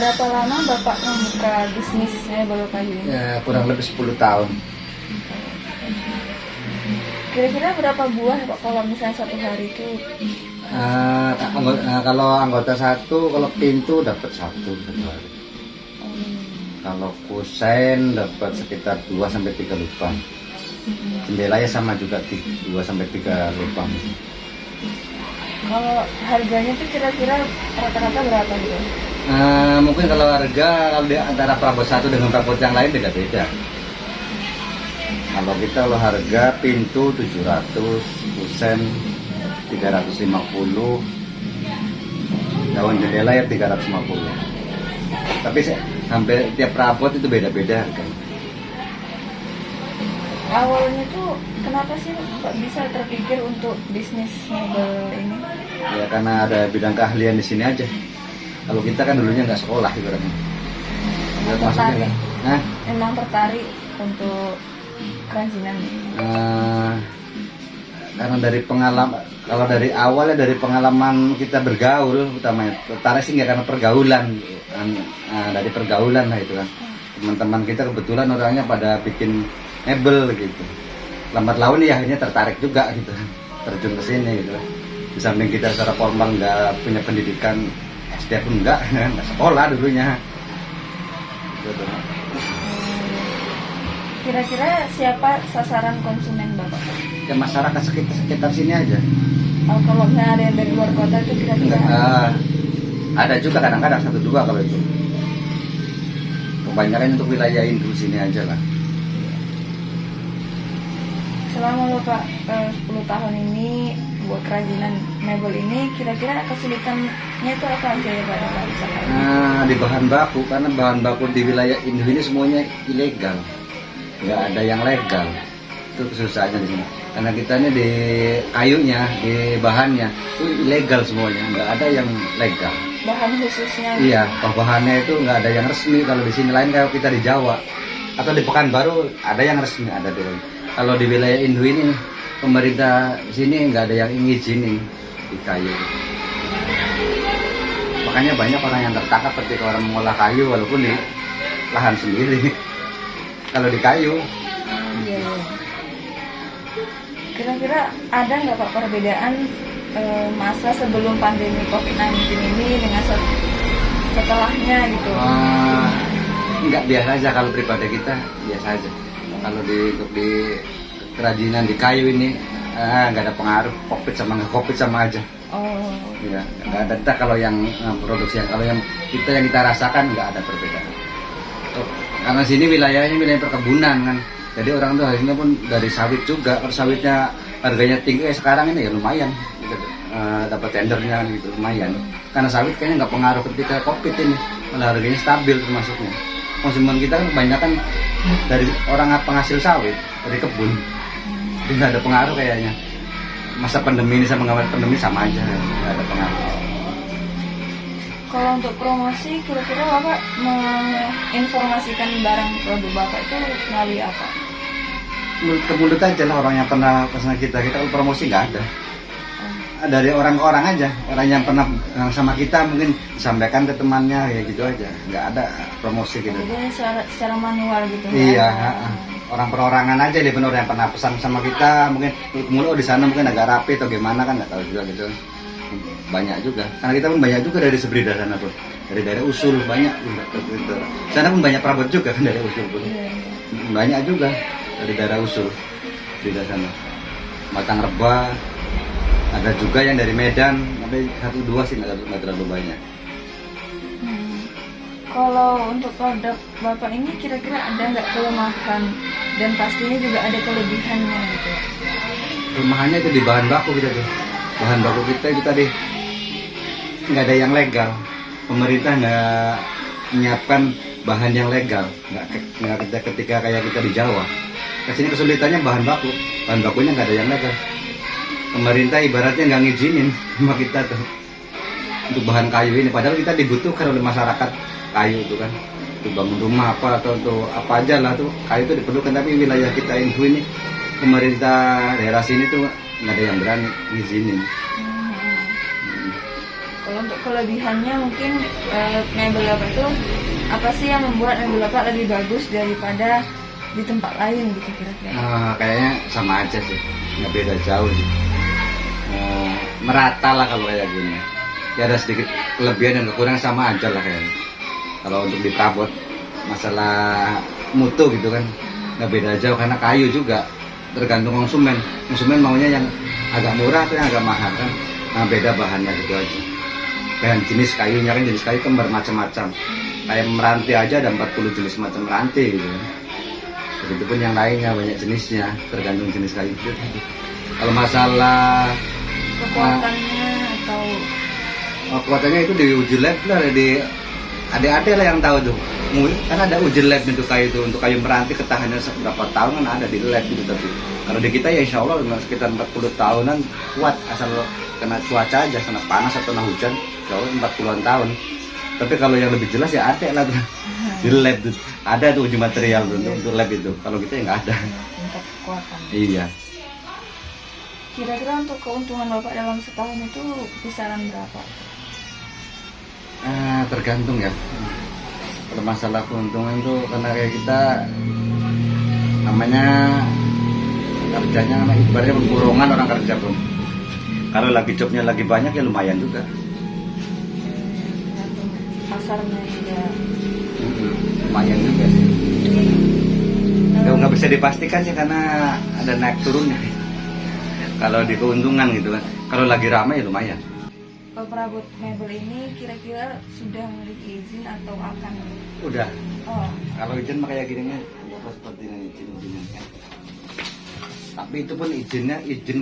berapa lama Bapak membuka bisnis mebel kayu ini? Ya, kurang lebih 10 tahun. Kira-kira berapa buah Pak kalau misalnya satu hari itu? Kalau anggota satu, kalau pintu dapat satu hari. Kalau kusen dapat sekitar 2-3 lubang. Jendela ya sama juga 2-3 lubang. Kalau harganya tuh kira-kira rata-rata berapa gitu? Mungkin kalau harga kalau di antara perabot satu dengan perabot yang lain beda-beda. Kalau harga pintu 700, kusen 350, daun jendela ya 350. Tapi sampai tiap perabot itu beda-beda harganya. Awalnya tuh kenapa sih Pak bisa terpikir untuk bisnis mebel ini? Ya karena ada bidang keahlian di sini aja. Kalau kita kan dulunya nggak sekolah ibaratnya. Tertarik? Hah? Emang tertarik untuk kerajinan ini? Karena dari pengalaman, kalau dari awalnya dari pengalaman kita bergaul, utamanya tertarik sih nggak karena pergaulan, dari pergaulan lah itu kan. Teman-teman kita kebetulan orangnya pada bikin mebel gitu. Lambat laun ya akhirnya tertarik juga gitu, terjun ke sini gitu. Di samping kita secara formal nggak punya pendidikan SD pun nggak sekolah dulunya. Gitu. Kira-kira siapa sasaran konsumen Bapak? Ya masyarakat sekitar sini aja. Kalau misalnya ada yang dari luar kota itu kira-kira? Ada juga kadang-kadang 1-2 kalau itu. Kebanyakan untuk wilayah Indo sini aja lah. Selama Bapak 10 tahun ini buat kerajinan mebel ini, kira-kira kesulitannya itu apa aja ya Pak dalam usaha ini? Di bahan baku, karena bahan baku di wilayah Indo ini semuanya ilegal, nggak ada yang legal. Itu kesusahannya di sini. Karena kita ini di kayunya, di bahannya itu ilegal semuanya, nggak ada yang legal. Bahan khususnya? Iya, bahannya itu nggak ada yang resmi. Kalau di sini lain kayak kita di Jawa atau di Pekanbaru ada yang resmi, ada di. Kalau di wilayah Indo ini pemerintah sini nggak ada yang ngizinin di kayu. Makanya banyak orang yang tertangkap ketika orang mengolah kayu walaupun di lahan sendiri. Kalau di kayu. Iya. Kira-kira ada nggak Pak perbedaan masa sebelum pandemi COVID-19 ini dengan setelahnya gitu? Nggak, biasa aja kalau pribadi kita biasa aja. Kalau untuk di kerajinan di kayu ini nggak ada pengaruh, COVID sama nggak COVID sama aja. Oh. Ya, nggak ada. Kita kalau yang produksi, kalau yang kita rasakan nggak ada perbedaan. Karena sini wilayahnya wilayah perkebunan kan, jadi orang tuh hasilnya pun dari sawit juga. Kalau sawitnya harganya tinggi sekarang ini ya lumayan, dapat tendernya gitu lumayan. Karena sawit kayaknya nggak pengaruh ketika COVID ini, malah harganya stabil termasuknya. Konsumen kita kan kebanyakan dari orang penghasil sawit, dari kebun, jadi nggak ada pengaruh kayaknya. Masa pandemi ini sama nggak pandemi sama aja, nggak ada pengaruh. Kalau untuk promosi, kira-kira Bapak menginformasikan barang produk Bapak itu melalui apa? Mulut ke mulut aja lah, orang yang pernah pesan kita kalau promosi nggak ada. Dari orang ke orang aja, orang yang pernah sama kita mungkin disampaikan ke temannya ya gitu aja, nggak ada promosi gitu. Jadi secara manual gitu? Iya, orang perorangan aja dia benar yang pernah pesan sama kita, mungkin mulut di sana mungkin agak rapi atau gimana kan nggak tahu juga gitu. Banyak juga, karena kita pun banyak juga dari Sebrida sana pun, dari daerah Usul banyak gitu. Sana pun banyak perabot juga kan dari Usul pun, banyak juga dari daerah Usul di sana. Batang Reba, ada juga yang dari Medan, tapi 1-2 sih nggak terlalu banyak. Kalau untuk produk Bapak ini kira-kira ada nggak kelemahan dan pastinya juga ada kelebihannya gitu? Kelemahannya itu di bahan baku kita tuh. Bahan baku kita itu tadi nggak ada yang legal. Pemerintah nggak menyiapkan bahan yang legal. Nggak ketika kayak kita di Jawa. Kesini kesulitannya bahan baku. Bahan bakunya nggak ada yang legal. Pemerintah ibaratnya nggak ngizinin sama kita tuh untuk bahan kayu ini. Padahal kita dibutuhkan oleh masyarakat kayu itu kan. Untuk bangun rumah apa atau untuk apa aja lah tuh kayu itu diperlukan. Tapi wilayah kita Indo ini pemerintah daerah sini tuh nggak ada yang berani ngizinin. Kalau untuk kelebihannya mungkin mebel Bapak itu apa sih yang membuat mebel Bapak lebih bagus daripada di tempat lain gitu kira-kira? Kayaknya sama aja sih, nggak beda jauh sih. Merata lah kalau kayak gini. Ya ada sedikit kelebihan dan kekurangan sama aja lah kayaknya. Kalau untuk di perabot masalah mutu gitu kan nggak beda jauh, karena kayu juga tergantung konsumen. Konsumen maunya yang agak murah atau yang agak mahal kan. Nah beda bahannya gitu aja. Dan jenis kayunya kan jenis kayu kan bermacam-macam. Kayak meranti aja ada 40 jenis macam meranti gitu kan. Begitupun yang lainnya banyak jenisnya, tergantung jenis kayu itu. Kalau masalah Kekuatannya atau kekuatannya itu di uji lab lah, di adik-adik lah yang tahu tuh. Kan ada uji lab itu kayu itu, untuk kayu meranti ketahanannya berapa tahun kan ada di lab gitu. Tapi kalau di kita ya insya Allah sekitar 40 tahunan kuat, asal kena cuaca aja, kena panas atau kena hujan, insya Allah 40-an tahun. Tapi kalau yang lebih jelas ya ada lah tuh. Di lab tuh ada tuh uji material tuh untuk lab itu. Kalau kita ya nggak ada. untuk kekuatan. Iya. Kira-kira untuk keuntungan Bapak dalam setahun itu kisaran berapa? Tergantung ya. Kalau masalah keuntungan tuh karena kayak kita namanya kerjanya ibaratnya pemburongan orang kerja pun. Kalau lagi jobnya lagi banyak ya lumayan juga. Pasarnya juga Lumayan juga sih. Nggak bisa dipastikan sih karena ada naik turunnya. Kalau di keuntungan gitu kan. Kalau lagi ramai ya lumayan. perabot mebel ini kira-kira sudah memiliki izin atau akan? Udah. Oh. Kalau izin mah kayak gini nih, seperti ini izin-izinnya kan. Tapi itu pun izinnya izin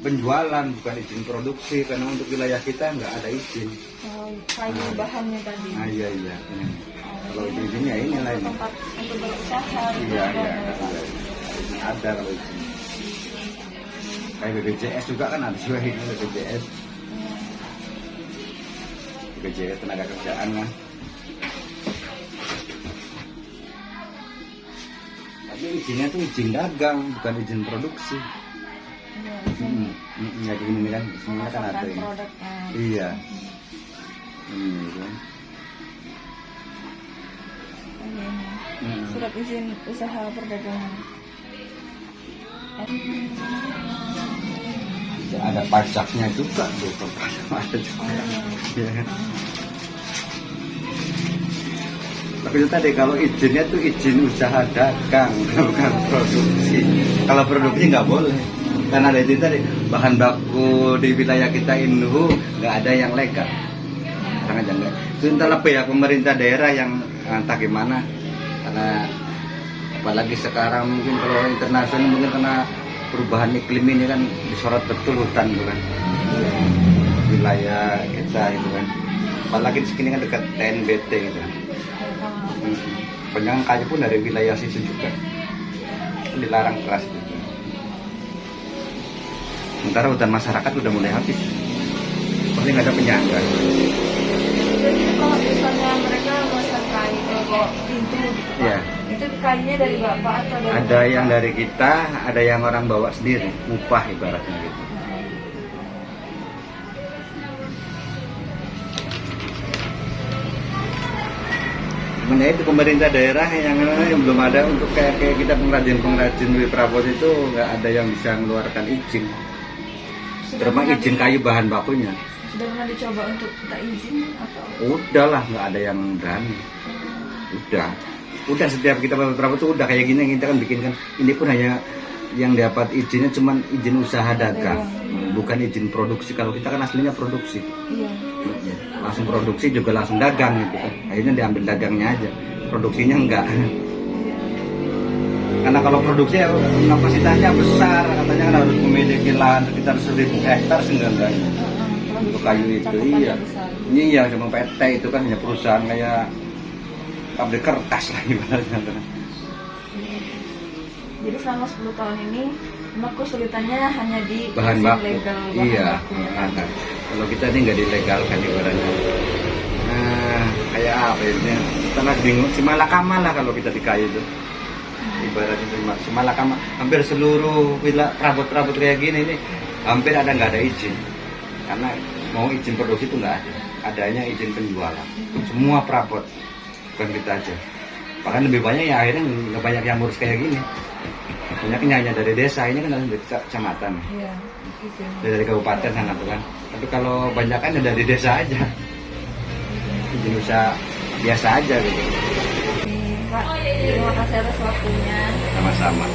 penjualan bukan izin produksi, karena untuk wilayah kita nggak ada izin. Oh, kayu bahannya tadi. Iya. Kalau izinnya ini lain. Tempat untuk berusaha. Iya. Ada kalau izin. Kayak BPJS juga kan ada juga ini BPJS. BPJS tenaga kerjaan kan. Tapi izinnya tuh izin dagang, bukan izin produksi. Iya, izin. Ya kayak gini kan, semuanya kan ada ini. Produknya. Iya. Ini kan. Surat izin usaha perdagangan. Ada pajaknya juga tuh, ada juga. Ya. Tapi itu tadi kalau izinnya tuh izin usaha dagang, bukan produksi. Kalau produksi nggak boleh, karena ada itu tadi bahan baku di wilayah kita ini nggak ada yang legal. Sangat janggal. Itu entahlah pihak pemerintah daerah yang entah gimana, karena apalagi sekarang mungkin kalau internasional mungkin karena perubahan iklim ini kan disorot betul hutan itu kan, wilayah kita itu kan, apalagi di sini kan dekat TNBT gitu kan. Penyangan kayu pun dari wilayah situ juga dilarang keras gitu. Sementara hutan masyarakat udah mulai habis, pasti nggak ada penyangga. Jadi kalau misalnya mereka memasang kayu kalau pintu gitu, Ya. itu kayunya dari Bapak atau dari? Ada yang dari kita, ada yang orang bawa sendiri, upah ibaratnya gitu. Cuman ya itu pemerintah daerah yang belum ada untuk kayak kita pengrajin di perabot itu nggak ada yang bisa mengeluarkan izin. Terutama izin kayu bahan bakunya. Sudah pernah dicoba untuk minta izin atau? Udahlah, nggak ada yang berani. Udah setiap kita perabot itu udah kayak gini kita kan bikin kan. Ini pun hanya yang dapat izinnya cuman izin usaha dagang, bukan izin produksi. Kalau kita kan aslinya produksi. Iya. Langsung produksi juga langsung dagang gitu kan. Akhirnya diambil dagangnya aja, produksinya enggak. Karena kalau produksi ya, kapasitasnya besar, katanya kan harus memiliki lahan sekitar 1000 hektar seenggaknya. Untuk kayu itu iya. Iya cuma PT itu kan hanya perusahaan kayak pabrik kertas lah ibaratnya. Jadi selama 10 tahun ini memang kesulitannya hanya di Bahan izin baku. legal Iya. bakunya. Kalau kita ini nggak dilegalkan ibaratnya. Nah, kayak apa ya? Kita lagi bingung. Si malakama lah kalau kita di kayu itu. Ibaratnya si malakama. Hampir seluruh perabot-perabot kayak gini ini hampir nggak ada izin. Karena mau izin produksi itu nggak ada, adanya izin penjualan. Semua perabot, bukan kita aja. Bahkan lebih banyak ya akhirnya nggak banyak yang ngurus kayak gini. Banyaknya hanya dari desa, ini kan dari kecamatan, Iya. Izin. dari kabupaten sana tuh kan. Tapi kalau banyak kan dari desa aja, izin usaha biasa aja gitu. Kak, terima kasih atas waktunya. Sama-sama.